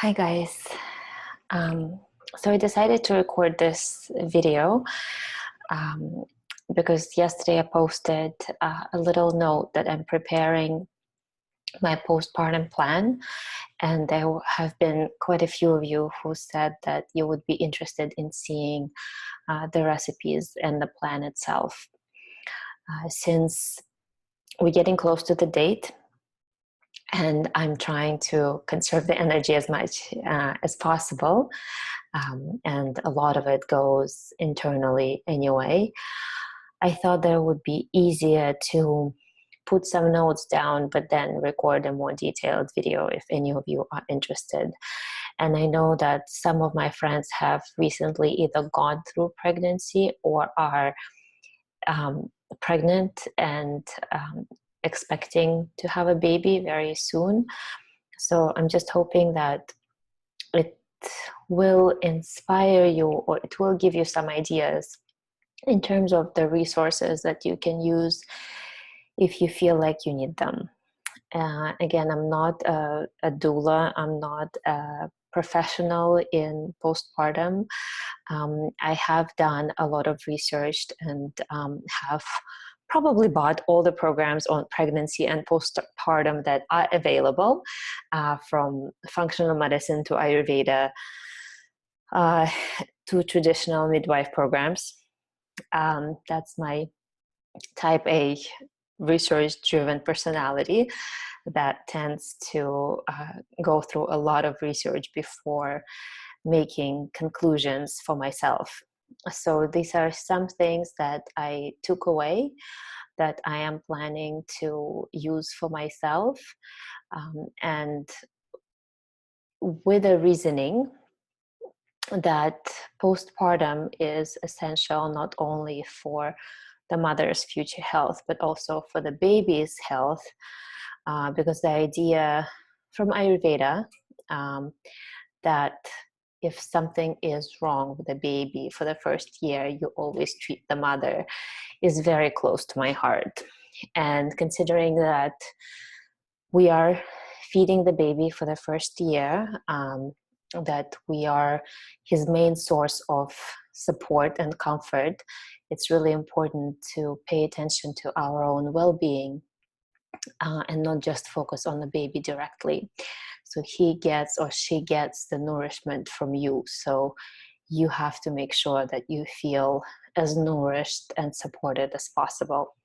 Hi guys. Um, so I decided to record this video um, because yesterday I posted a little note that I'm preparing my postpartum plan, and there have been quite a few of you who said that you would be interested in seeing the recipes and the plan itself. Since we're getting close to the date, and I'm trying to conserve the energy as much as possible. And a lot of it goes internally anyway. I thought that it would be easier to put some notes down, but then record a more detailed video if any of you are interested. And I know that some of my friends have recently either gone through pregnancy or are pregnant and expecting to have a baby very soon. So I'm just hoping that it will inspire you, or it will give you some ideas in terms of the resources that you can use if you feel like you need them. Again, I'm not a doula, I'm not a professional in postpartum. I have done a lot of research and have probably bought all the programs on pregnancy and postpartum that are available, from functional medicine to Ayurveda, uh, to traditional midwife programs. That's my type A research-driven personality that tends to go through a lot of research before making conclusions for myself. So these are some things that I took away that I am planning to use for myself, and with a reasoning that postpartum is essential not only for the mother's future health, but also for the baby's health, because the idea from Ayurveda, that if something is wrong with the baby for the first year, you always treat the mother, is very close to my heart. And considering that we are feeding the baby for the first year, that we are his main source of support and comfort, it's really important to pay attention to our own well-being, and not just focus on the baby directly. So he gets or she gets the nourishment from you. So you have to make sure that you feel as nourished and supported as possible.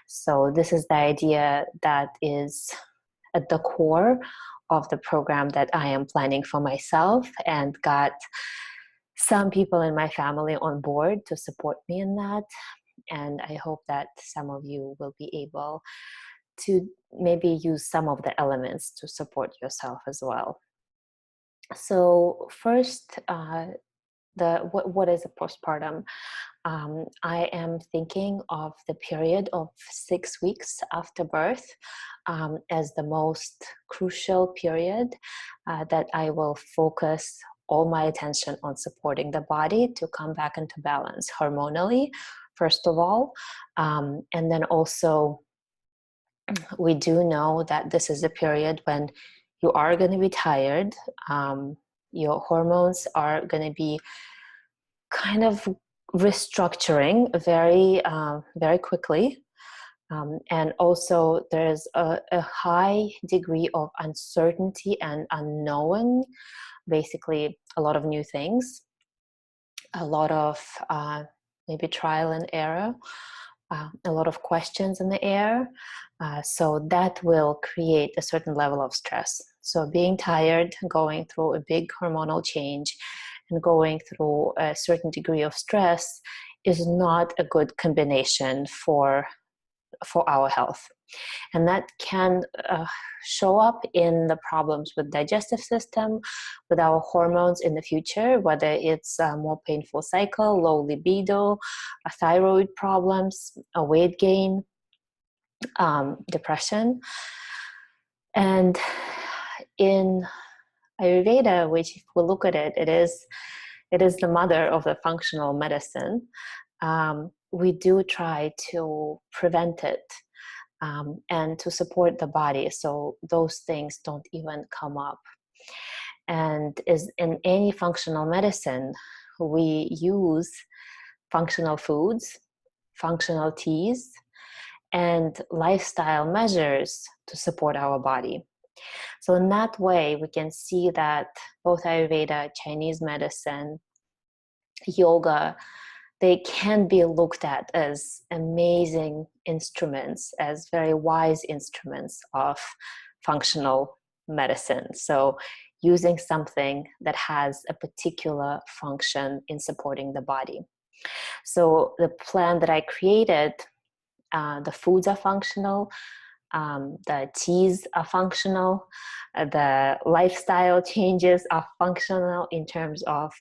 So this is the idea that is at the core of the program that I am planning for myself, and got some people in my family on board to support me in that. And I hope that some of you will be able to maybe use some of the elements to support yourself as well. So first, what is a postpartum? I am thinking of the period of 6 weeks after birth as the most crucial period, that I will focus all my attention on supporting the body to come back into balance hormonally, first of all. And then also, we do know that this is a period when you are going to be tired. Your hormones are going to be kind of restructuring very quickly. And also there's a high degree of uncertainty and unknown, basically a lot of new things, a lot of maybe trial and error, a lot of questions in the air. So that will create a certain level of stress. So being tired, going through a big hormonal change, and going through a certain degree of stress is not a good combination for our health. And that can show up in the problems with digestive system, with our hormones in the future, whether it's a more painful cycle, low libido, thyroid problems, a weight gain, depression. And in Ayurveda, which if we look at it, it is the mother of the functional medicine. We do try to prevent it, and to support the body so those things don't even come up. And is in any functional medicine, we use functional foods, functional teas, and lifestyle measures to support our body. So in that way, we can see that both Ayurveda, Chinese medicine, yoga, they can be looked at as amazing instruments, as very wise instruments of functional medicine. So using something that has a particular function in supporting the body. So the plan that I created, the foods are functional, the teas are functional, the lifestyle changes are functional in terms of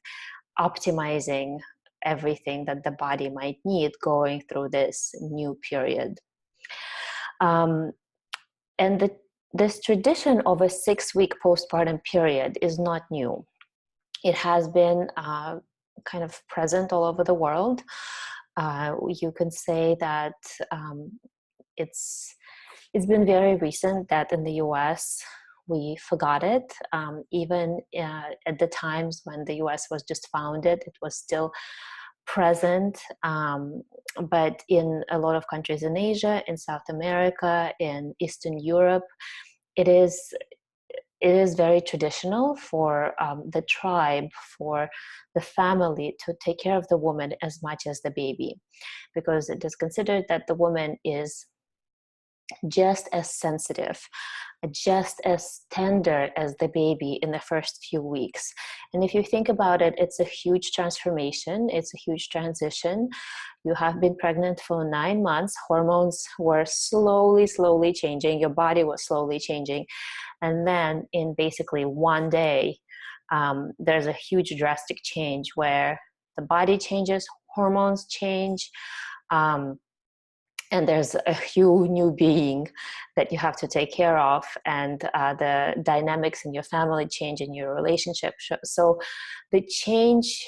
optimizing everything that the body might need going through this new period. And this tradition of a 6-week postpartum period is not new. It has been kind of present all over the world. You can say that it's been very recent that in the US we forgot it. Even at the times when the US was just founded, it was still present. But in a lot of countries in Asia, in South America, in Eastern Europe, it is very traditional for the tribe, for the family to take care of the woman as much as the baby, because it is considered that the woman is just as sensitive, just as tender as the baby in the first few weeks. And if you think about it, it's a huge transformation. It's a huge transition. You have been pregnant for 9 months. Hormones were slowly changing. Your body was slowly changing. And then in basically one day, there's a huge drastic change where the body changes, hormones change, and there's a huge new being that you have to take care of, and the dynamics in your family change, in your relationship. So the change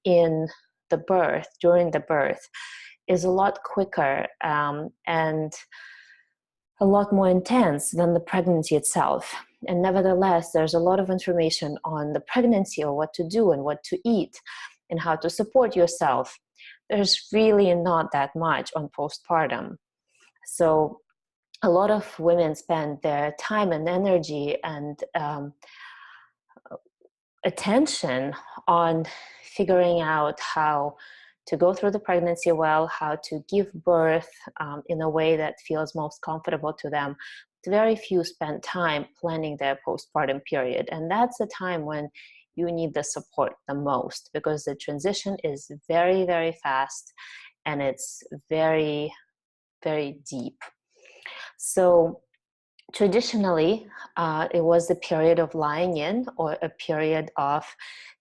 in the birth, during the birth, is a lot quicker and a lot more intense than the pregnancy itself. And nevertheless, there's a lot of information on the pregnancy, or what to do and what to eat and how to support yourself. There's really not that much on postpartum. So a lot of women spend their time and energy and attention on figuring out how to go through the pregnancy well, how to give birth in a way that feels most comfortable to them. Very few spend time planning their postpartum period. And that's the time when you need the support the most, because the transition is very, very fast and it's very, very deep. So traditionally, it was a period of lying in, or a period of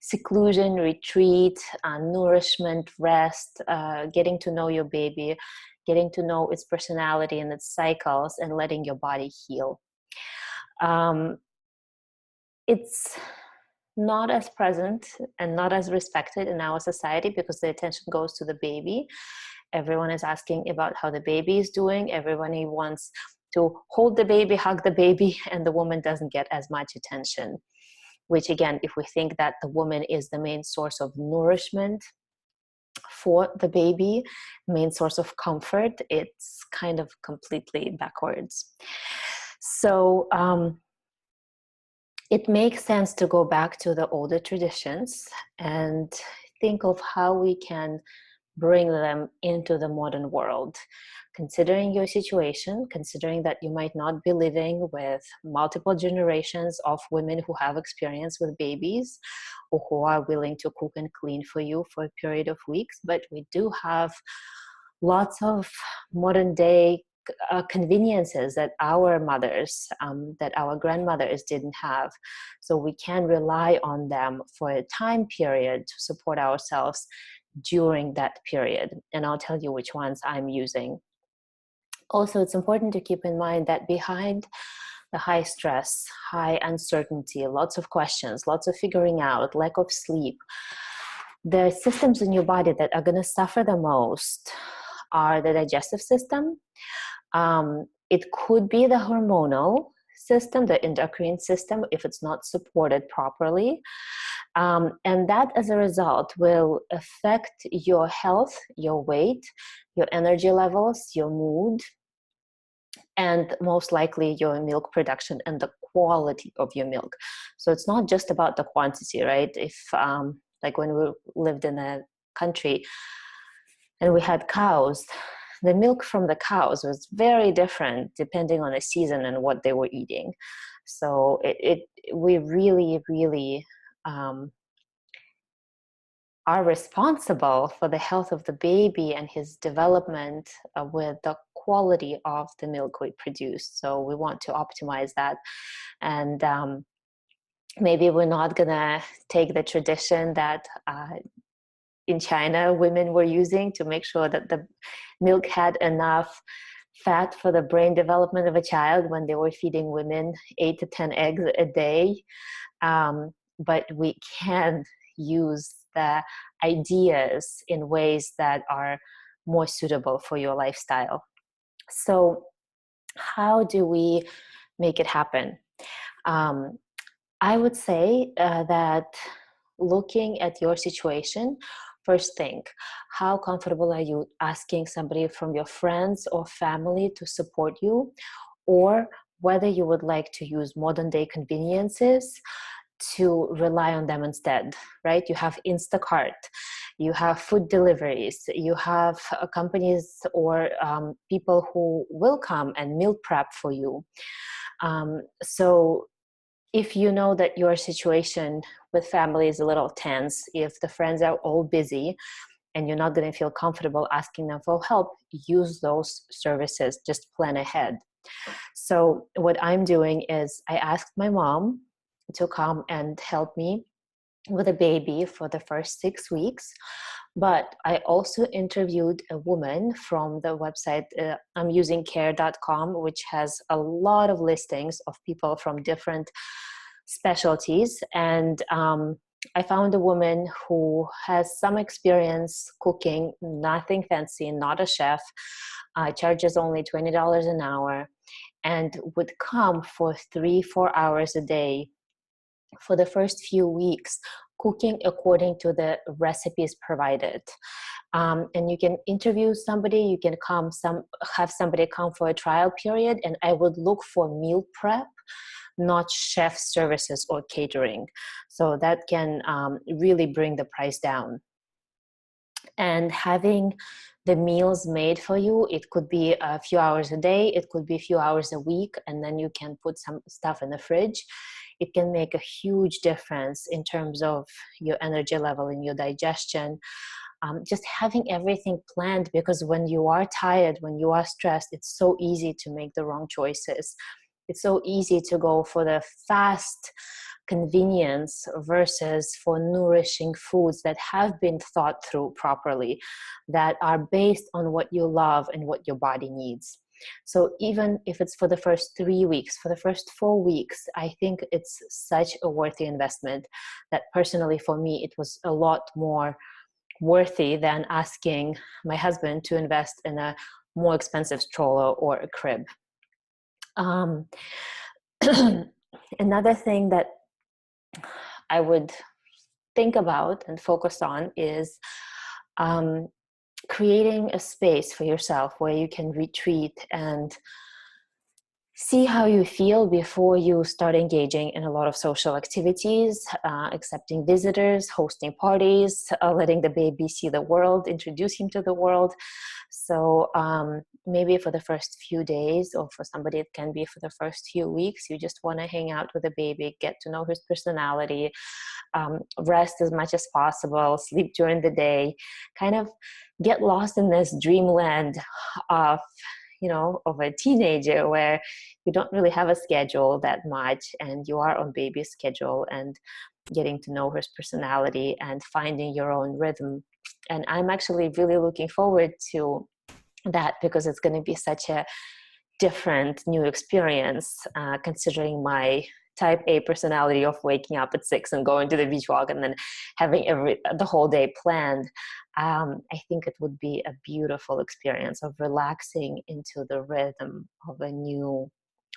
seclusion, retreat, nourishment, rest, getting to know your baby, getting to know its personality and its cycles, and letting your body heal. It's not as present and not as respected in our society because the attention goes to the baby. Everyone is asking about how the baby is doing. Everybody wants to hold the baby, hug the baby, and the woman doesn't get as much attention. Which again, if we think that the woman is the main source of nourishment for the baby, main source of comfort, it's kind of completely backwards. So it makes sense to go back to the older traditions and think of how we can bring them into the modern world. Considering your situation, considering that you might not be living with multiple generations of women who have experience with babies or who are willing to cook and clean for you for a period of weeks, but we do have lots of modern day conveniences that our mothers, that our grandmothers didn't have. So we can rely on them for a time period to support ourselves during that period. And I'll tell you which ones I'm using. Also, it's important to keep in mind that behind the high stress, high uncertainty, lots of questions, lots of figuring out, lack of sleep, the systems in your body that are going to suffer the most are the digestive system. It could be the hormonal system, the endocrine system, if it's not supported properly. And that, as a result, will affect your health, your weight, your energy levels, your mood, and most likely your milk production and the quality of your milk. So it's not just about the quantity, right? If like when we lived in a country and we had cows, the milk from the cows was very different depending on the season and what they were eating. So we really are responsible for the health of the baby and his development with the quality of the milk we produce. So we want to optimize that. And maybe we're not gonna take the tradition that in China women were using to make sure that the milk had enough fat for the brain development of a child when they were feeding women 8 to 10 eggs a day. But we can use the ideas in ways that are more suitable for your lifestyle. So how do we make it happen? I would say that looking at your situation, first think, how comfortable are you asking somebody from your friends or family to support you, or whether you would like to use modern day conveniences to rely on them instead, right? You have Instacart, you have food deliveries, you have companies or people who will come and meal prep for you. So if you know that your situation with family is a little tense, if the friends are all busy and you're not going to feel comfortable asking them for help, use those services, just plan ahead. So what I'm doing is I asked my mom to come and help me with a baby for the first 6 weeks. But I also interviewed a woman from the website, I'm using care.com, which has a lot of listings of people from different specialties. And I found a woman who has some experience cooking, nothing fancy, not a chef, charges only $20 an hour, and would come for 3-4 hours a day for the first few weeks, cooking according to the recipes provided. And you can interview somebody, you can have somebody come for a trial period, and I would look for meal prep, not chef services or catering. So that can really bring the price down. And having the meals made for you, it could be a few hours a day, it could be a few hours a week, and then you can put some stuff in the fridge. It can make a huge difference in terms of your energy level and your digestion. Just having everything planned, because when you are tired, when you are stressed, it's so easy to make the wrong choices. It's so easy to go for the fast convenience versus for nourishing foods that have been thought through properly, that are based on what you love and what your body needs. So even if it's for the first 3 weeks, for the first 4 weeks, I think it's such a worthy investment that personally for me, it was a lot more worthy than asking my husband to invest in a more expensive stroller or a crib. Another thing that I would think about and focus on is creating a space for yourself where you can retreat and see how you feel before you start engaging in a lot of social activities, accepting visitors, hosting parties, letting the baby see the world, introduce him to the world. So maybe for the first few days, or for somebody it can be for the first few weeks, you just want to hang out with the baby, get to know his personality, rest as much as possible, sleep during the day, kind of get lost in this dreamland of of a teenager where you don't really have a schedule that much, and you are on baby's schedule, and getting to know his personality and finding your own rhythm. And I'm actually really looking forward to that, because it's going to be such a different new experience, considering my type A personality of waking up at 6 and going to the beach walk and then having the whole day planned. I think it would be a beautiful experience of relaxing into the rhythm of a new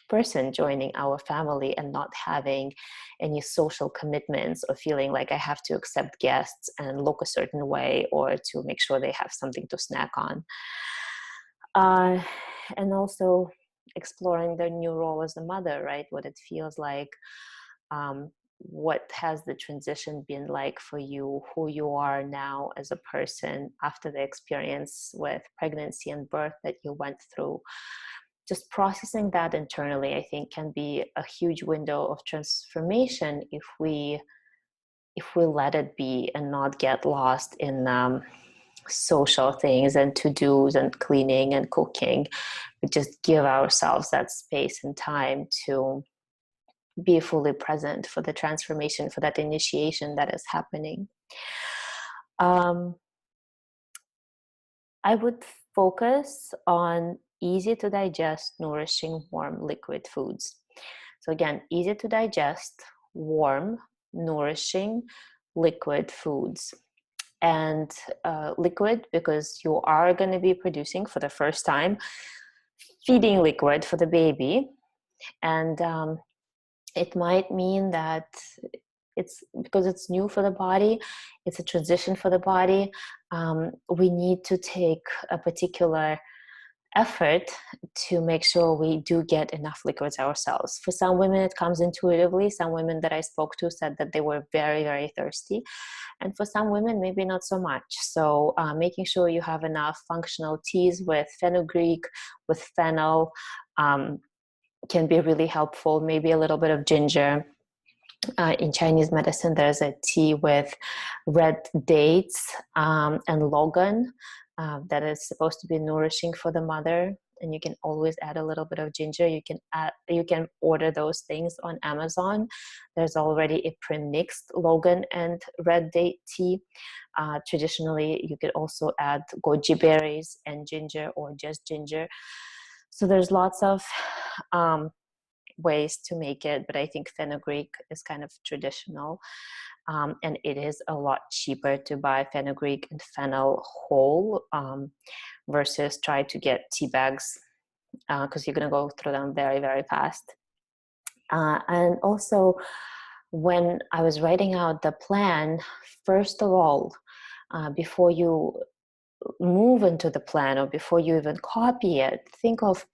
person joining our family and not having any social commitments or feeling like I have to accept guests and look a certain way or to make sure they have something to snack on. And also exploring their new role as a mother, right? What it feels like. What has the transition been like for you, who you are now as a person after the experience with pregnancy and birth that you went through. Just processing that internally, I think, can be a huge window of transformation if we let it be and not get lost in social things and to-dos and cleaning and cooking, but just give ourselves that space and time to be fully present for the transformation, for that initiation that is happening. I would focus on easy to digest, nourishing, warm, liquid foods. So again, easy to digest, warm, nourishing, liquid foods. And liquid, because you are going to be producing for the first time feeding liquid for the baby. And it might mean that it's because it's new for the body, it's a transition for the body. We need to take a particular effort to make sure we do get enough liquids ourselves. For some women, it comes intuitively. Some women that I spoke to said that they were very, very thirsty. And for some women, maybe not so much. So making sure you have enough functional teas with fenugreek, with fennel, can be really helpful. Maybe a little bit of ginger. In Chinese medicine, there's a tea with red dates and logan that is supposed to be nourishing for the mother. And you can always add a little bit of ginger. You can order those things on Amazon. There's already a pre-mixed logan and red date tea. Traditionally, you could also add goji berries and ginger or just ginger. So there's lots of ways to make it, but I think fenugreek is kind of traditional, and it is a lot cheaper to buy fenugreek and fennel whole versus try to get tea bags because you're going to go through them very, very fast. And also, when I was writing out the plan, first of all, before you move into the plan or before you even copy it, think of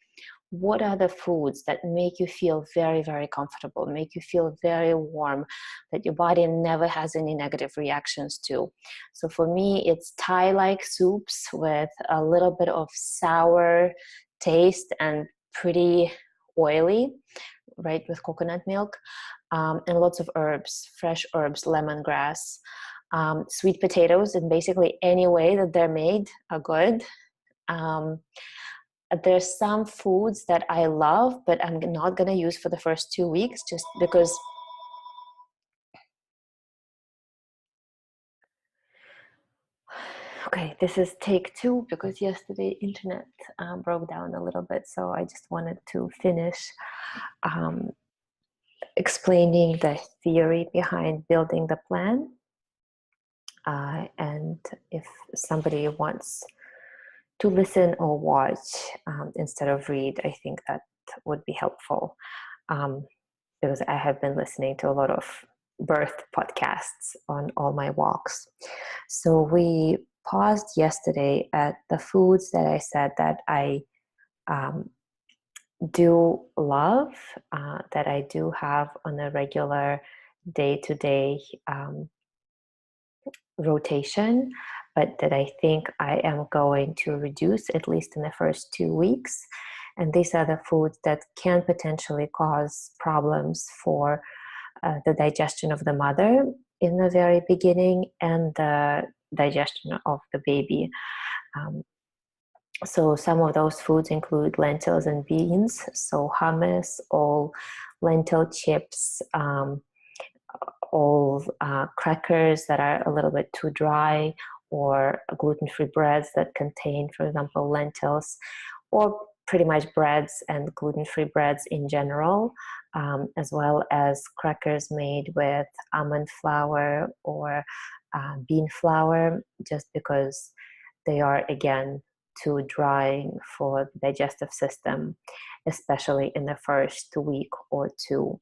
what are the foods that make you feel very, very comfortable, make you feel very warm, that your body never has any negative reactions to. So for me, it's Thai-like soups with a little bit of sour taste and pretty oily, right, with coconut milk, and lots of herbs, fresh herbs, lemongrass, sweet potatoes in basically any way that they're made are good. There's some foods that I love, but I'm not going to use for the first 2 weeks just because okay, this is take 2 because yesterday internet broke down a little bit, so I just wanted to finish explaining the theory behind building the plan. And if somebody wants to listen or watch instead of read, I think that would be helpful, because I have been listening to a lot of birth podcasts on all my walks. So we paused yesterday at the foods that I said that I do love, that I do have on a regular day-to-day rotation, but that I think I am going to reduce at least in the first 2 weeks. And these are the foods that can potentially cause problems for the digestion of the mother in the very beginning and the digestion of the baby. So some of those foods include lentils and beans, so hummus, all lentil chips, all crackers that are a little bit too dry, or gluten-free breads that contain, for example, lentils, or pretty much breads and gluten-free breads in general, as well as crackers made with almond flour or bean flour, just because they are, again, too drying for the digestive system, especially in the first week or two.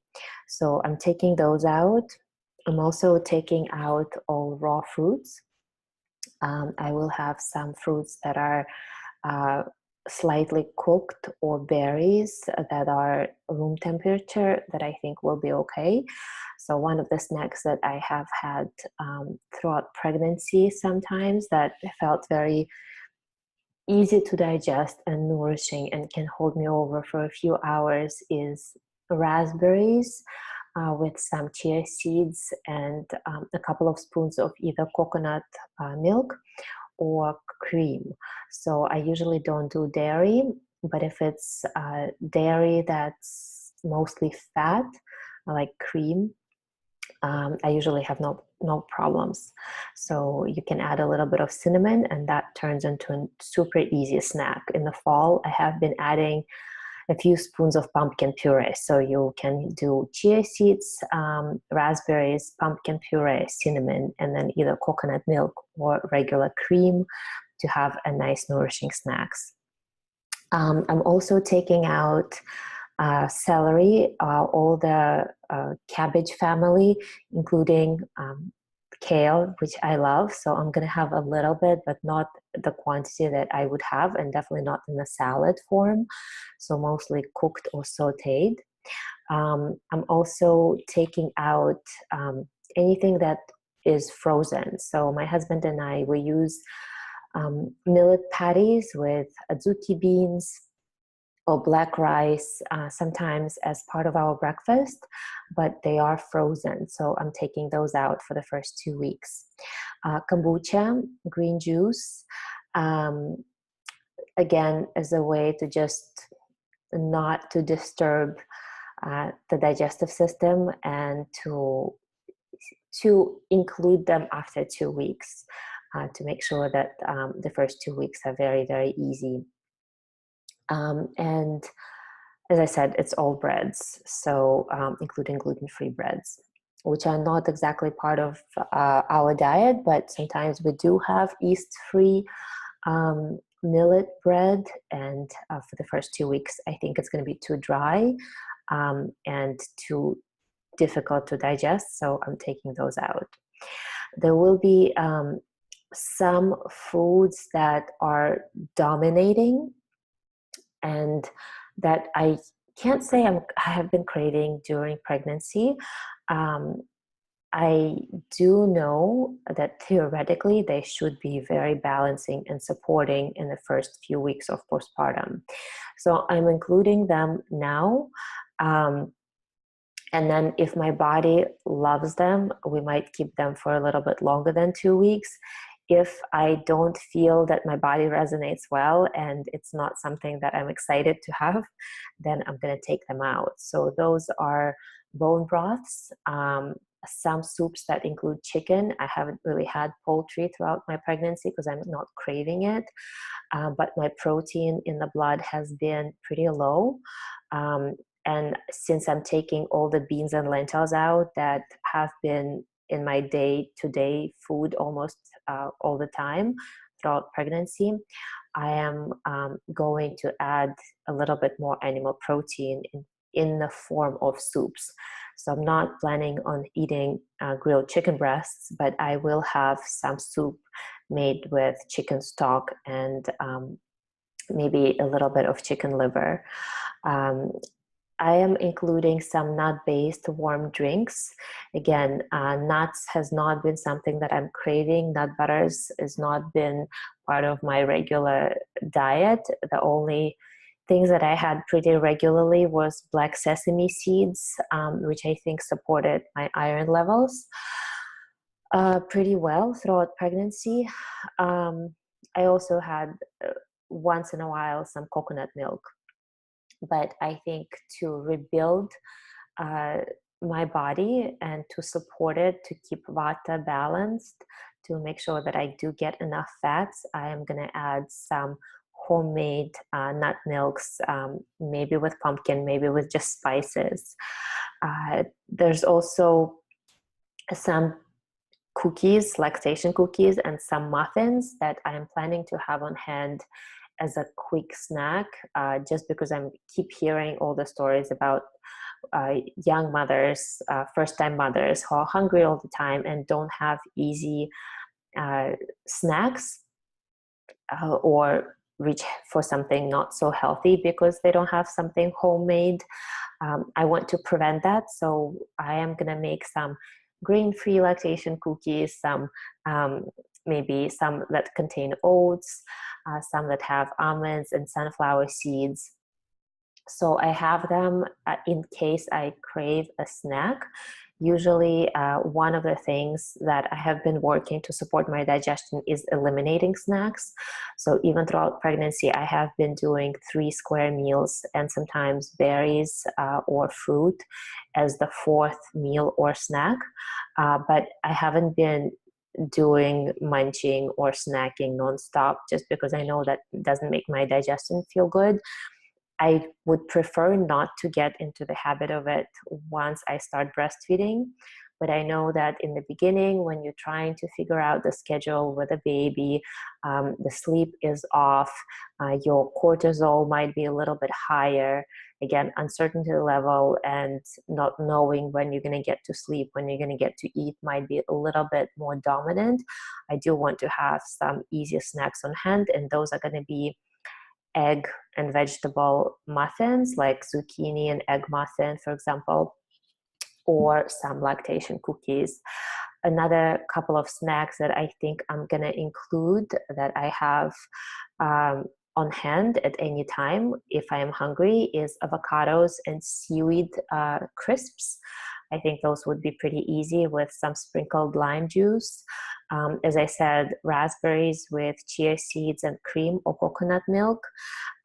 So I'm taking those out. I'm also taking out all raw fruits. I will have some fruits that are uh, slightly cooked, or berries that are room temperature that I think will be okay. So one of the snacks that I have had throughout pregnancy sometimes that felt very easy to digest and nourishing and can hold me over for a few hours is raspberries with some chia seeds and a couple of spoons of either coconut milk or cream. So I usually don't do dairy, but if it's dairy that's mostly fat, like cream, I usually have no problems. So you can add a little bit of cinnamon, and that turns into a super easy snack. In the fall, I have been adding a few spoons of pumpkin puree. So you can do chia seeds, raspberries, pumpkin puree, cinnamon, and then either coconut milk or regular cream to have a nice nourishing snacks. I'm also taking out celery, all the cabbage family, including kale, which I love. So I'm going to have a little bit, but not the quantity that I would have, and definitely not in the salad form. So mostly cooked or sauteed. I'm also taking out anything that is frozen. So my husband and I, we use millet patties with azuki beans or black rice sometimes as part of our breakfast, but they are frozen. So I'm taking those out for the first 2 weeks. Kombucha, green juice, again, as a way to just not to disturb the digestive system and to include them after 2 weeks to make sure that the first 2 weeks are very, very easy. And as I said, it's all breads, so including gluten-free breads, which are not exactly part of our diet, but sometimes we do have yeast-free millet bread, and for the first 2 weeks, I think it's going to be too dry and too difficult to digest, so I'm taking those out. There will be some foods that are dominating and that I can't say I have been craving during pregnancy. I do know that theoretically they should be very balancing and supporting in the first few weeks of postpartum. So I'm including them now. And then if my body loves them, we might keep them for a little bit longer than 2 weeks. If I don't feel that my body resonates well and it's not something that I'm excited to have, then I'm going to take them out. So those are bone broths, some soups that include chicken. I haven't really had poultry throughout my pregnancy because I'm not craving it, but my protein in the blood has been pretty low. And since I'm taking all the beans and lentils out that have been in my day-to-day food almost all the time throughout pregnancy, I am going to add a little bit more animal protein in the form of soups. So I'm not planning on eating grilled chicken breasts, but I will have some soup made with chicken stock and maybe a little bit of chicken liver. I am including some nut-based warm drinks. Again, nuts has not been something that I'm craving. Nut butters has not been part of my regular diet. The only things that I had pretty regularly was black sesame seeds, which I think supported my iron levels pretty well throughout pregnancy. I also had once in a while some coconut milk. But I think to rebuild my body and to support it, to keep vata balanced, to make sure that I do get enough fats, I am going to add some homemade nut milks, maybe with pumpkin, maybe with just spices. There's also some cookies, lactation cookies, and some muffins that I am planning to have on hand as a quick snack, just because I keep hearing all the stories about young mothers, first-time mothers who are hungry all the time and don't have easy snacks, or reach for something not so healthy because they don't have something homemade. I want to prevent that, so I am gonna make some grain-free lactation cookies, some maybe some that contain oats, some that have almonds and sunflower seeds. So I have them in case I crave a snack. Usually, one of the things that I have been working to support my digestion is eliminating snacks. So even throughout pregnancy, I have been doing 3 square meals and sometimes berries or fruit as the 4th meal or snack. But I haven't been doing munching or snacking nonstop, just because I know that doesn't make my digestion feel good. I would prefer not to get into the habit of it once I start breastfeeding. But I know that in the beginning, when you're trying to figure out the schedule with a baby, the sleep is off, your cortisol might be a little bit higher. Again, uncertainty level and not knowing when you're going to get to sleep, when you're going to get to eat might be a little bit more dominant. I do want to have some easier snacks on hand, and those are going to be egg and vegetable muffins, like zucchini and egg muffin, for example, or some lactation cookies. Another couple of snacks that I think I'm gonna include that I have on hand at any time if I am hungry is avocados and seaweed crisps. I think those would be pretty easy with some sprinkled lime juice. As I said, raspberries with chia seeds and cream or coconut milk.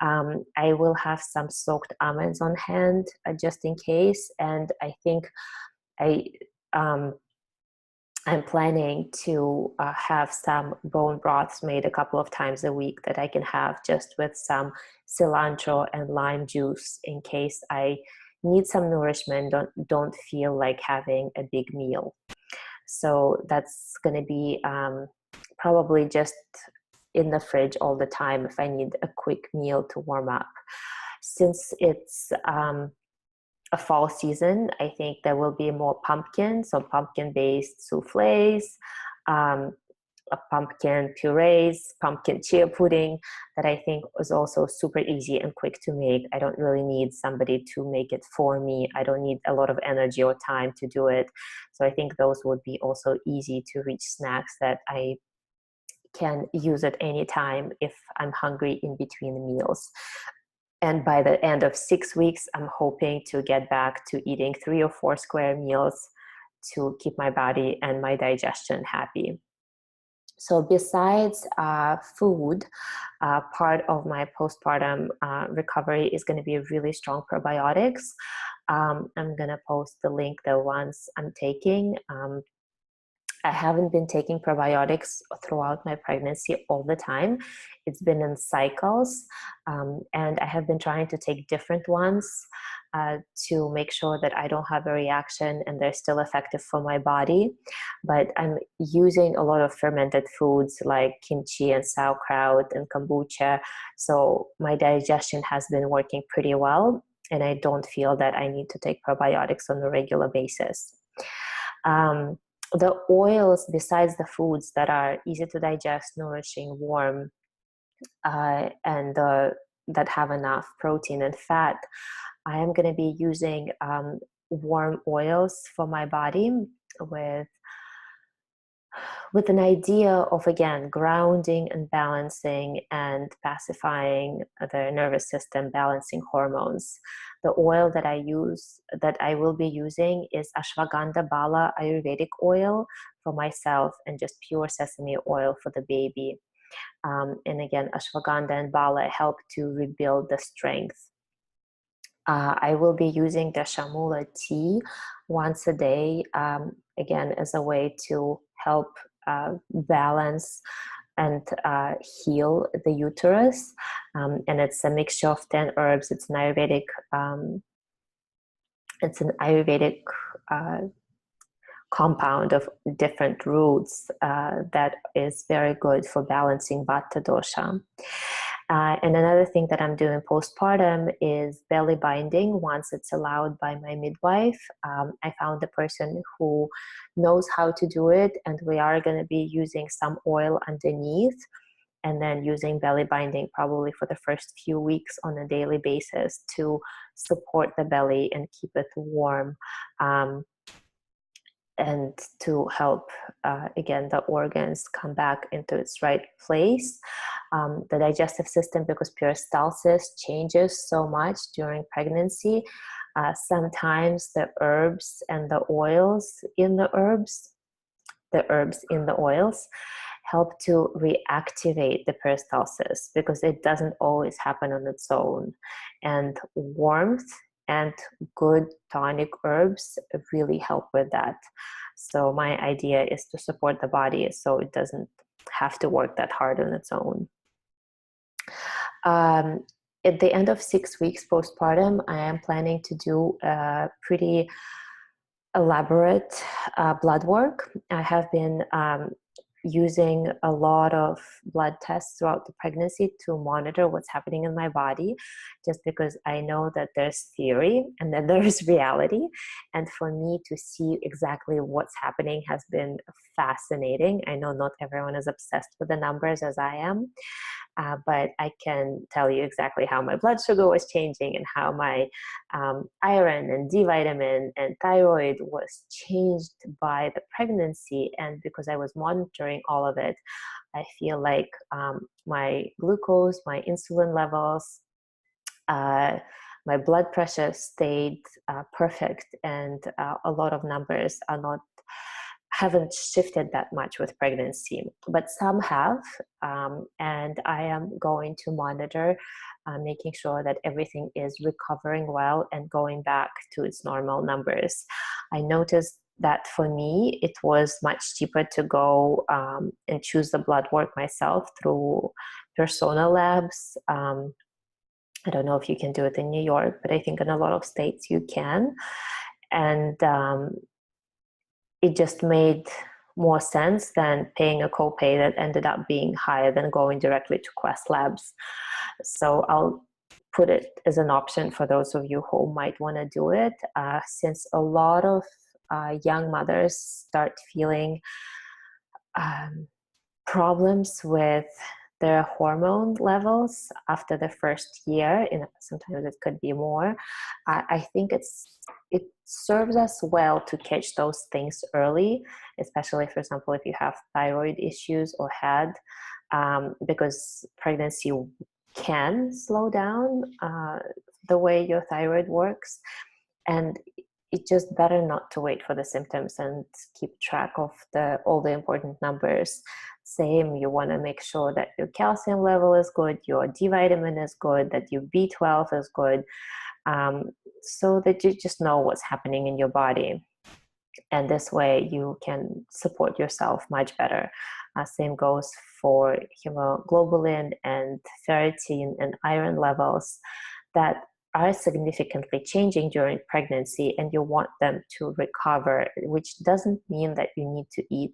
I will have some soaked almonds on hand just in case. And I think I'm planning to have some bone broths made a couple of times a week that I can have just with some cilantro and lime juice in case I need some nourishment, don't feel like having a big meal. So that's going to be probably just in the fridge all the time if I need a quick meal to warm up. Since it's a fall season, I think there will be more pumpkin, so pumpkin-based soufflés, pumpkin purees, pumpkin chia pudding that I think is also super easy and quick to make. I don't really need somebody to make it for me. I don't need a lot of energy or time to do it. So I think those would be also easy to reach snacks that I can use at any time if I'm hungry in between the meals. And by the end of 6 weeks, I'm hoping to get back to eating 3 or 4 square meals to keep my body and my digestion happy. So besides food, part of my postpartum recovery is going to be really strong probiotics. I'm going to post the link, the ones I'm taking. I haven't been taking probiotics throughout my pregnancy all the time. It's been in cycles, and I have been trying to take different ones to make sure that I don't have a reaction and they're still effective for my body. But I'm using a lot of fermented foods like kimchi and sauerkraut and kombucha, so my digestion has been working pretty well, and I don't feel that I need to take probiotics on a regular basis. The oils, besides the foods that are easy to digest, nourishing, warm, and that have enough protein and fat, I am going to be using warm oils for my body with an idea of, again, grounding and balancing and pacifying the nervous system, balancing hormones. The oil that I will be using is ashwagandha bala Ayurvedic oil for myself and just pure sesame oil for the baby. And again, ashwagandha and bala help to rebuild the strength. I will be using the shamula tea once a day, again, as a way to help balance and heal the uterus. And it's a mixture of 10 herbs. It's an Ayurvedic compound of different roots that is very good for balancing Vata dosha. And another thing that I'm doing postpartum is belly binding once it's allowed by my midwife. I found a person who knows how to do it, and we are going to be using some oil underneath and then using belly binding probably for the first few weeks on a daily basis to support the belly and keep it warm. And to help, again, the organs come back into its right place. The digestive system, because peristalsis changes so much during pregnancy, sometimes the herbs and the oils in the oils help to reactivate the peristalsis, because it doesn't always happen on its own. And warmth and good tonic herbs really help with that. So my idea is to support the body so it doesn't have to work that hard on its own. At the end of 6 weeks postpartum, I am planning to do a pretty elaborate blood work. I have been using a lot of blood tests throughout the pregnancy to monitor what's happening in my body, just because I know that there's theory and then there's reality. And for me to see exactly what's happening has been fascinating. I know not everyone is obsessed with the numbers as I am. But I can tell you exactly how my blood sugar was changing and how my iron and D vitamin and thyroid was changed by the pregnancy. And because I was monitoring all of it, I feel like my glucose, my insulin levels, my blood pressure stayed perfect, and a lot of numbers haven't shifted that much with pregnancy, but some have, and I am going to monitor, making sure that everything is recovering well and going back to its normal numbers. I noticed that for me, it was much cheaper to go and choose the blood work myself through Persona Labs. I don't know if you can do it in New York, but I think in a lot of states you can. And it just made more sense than paying a copay that ended up being higher than going directly to Quest Labs. So I'll put it as an option for those of you who might want to do it, since a lot of young mothers start feeling problems with their hormone levels after the first year. Sometimes it could be more. I think it serves us well to catch those things early, especially, for example, if you have thyroid issues or had, because pregnancy can slow down the way your thyroid works. And it's just better not to wait for the symptoms and keep track of all the important numbers. Same, you want to make sure that your calcium level is good, your D vitamin is good, that your B12 is good, so that you just know what's happening in your body. And this way you can support yourself much better. Same goes for hemoglobin and ferritin and iron levels that are significantly changing during pregnancy, and you want them to recover, which doesn't mean that you need to eat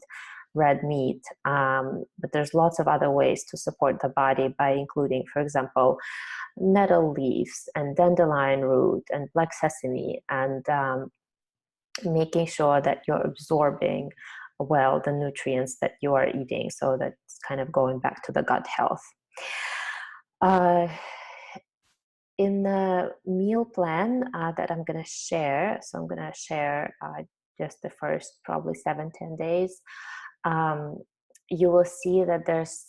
red meat, but there's lots of other ways to support the body by including, for example, nettle leaves and dandelion root and black sesame, and making sure that you're absorbing well the nutrients that you are eating, so that's kind of going back to the gut health. In the meal plan that I'm going to share, so I'm going to share just the first probably 7-10 days, you will see that there's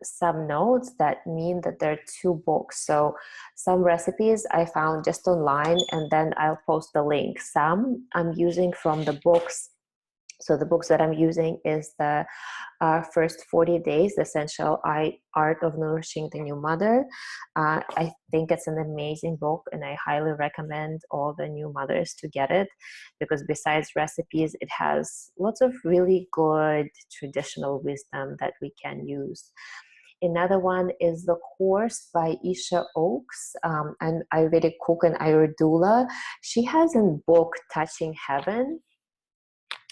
some notes that mean that there are 2 books. So some recipes I found just online, and then I'll post the link. Some I'm using from the books. So the books that I'm using is the First 40 Days, The Essential Art of Nourishing the New Mother. I think it's an amazing book, and I highly recommend all the new mothers to get it, because besides recipes, it has lots of really good traditional wisdom that we can use. Another one is The Course by Isha Oaks, an Ayurvedic cook and Ayurdoula. She has a book, Touching Heaven,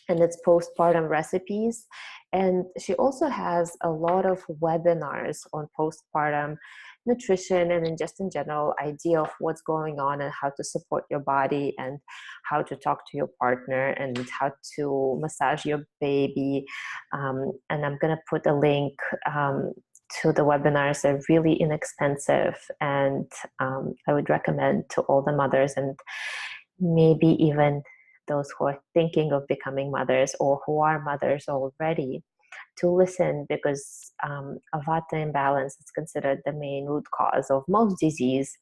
and it's postpartum recipes. And she also has a lot of webinars on postpartum nutrition and then just in general idea of what's going on and how to support your body and how to talk to your partner and how to massage your baby. And I'm going to put a link to the webinars. They're really inexpensive, and I would recommend to all the mothers and maybe even those who are thinking of becoming mothers or who are mothers already to listen, because a vata imbalance is considered the main root cause of most disease.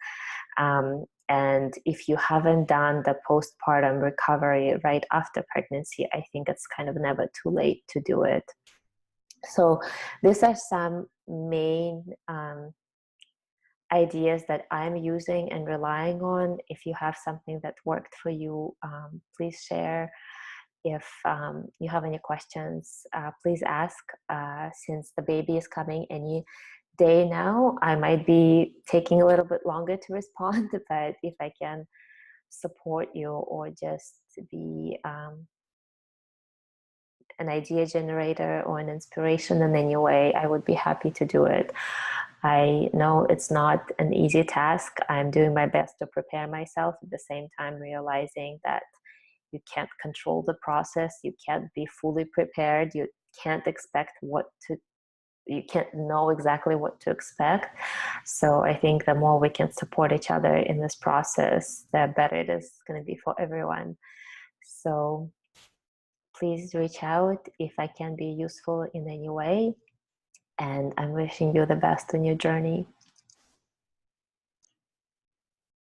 And if you haven't done the postpartum recovery right after pregnancy, I think it's kind of never too late to do it. So these are some main ideas that I'm using and relying on. If you have something that worked for you, please share. If you have any questions, please ask. Since the baby is coming any day now, I might be taking a little bit longer to respond, but if I can support you or just be an idea generator or an inspiration in any way, I would be happy to do it. I know it's not an easy task. I'm doing my best to prepare myself, at the same time realizing that you can't control the process. You can't be fully prepared. You can't you can't know exactly what to expect. So I think the more we can support each other in this process, the better it is going to be for everyone. So please reach out if I can be useful in any way. And I'm wishing you the best on your journey.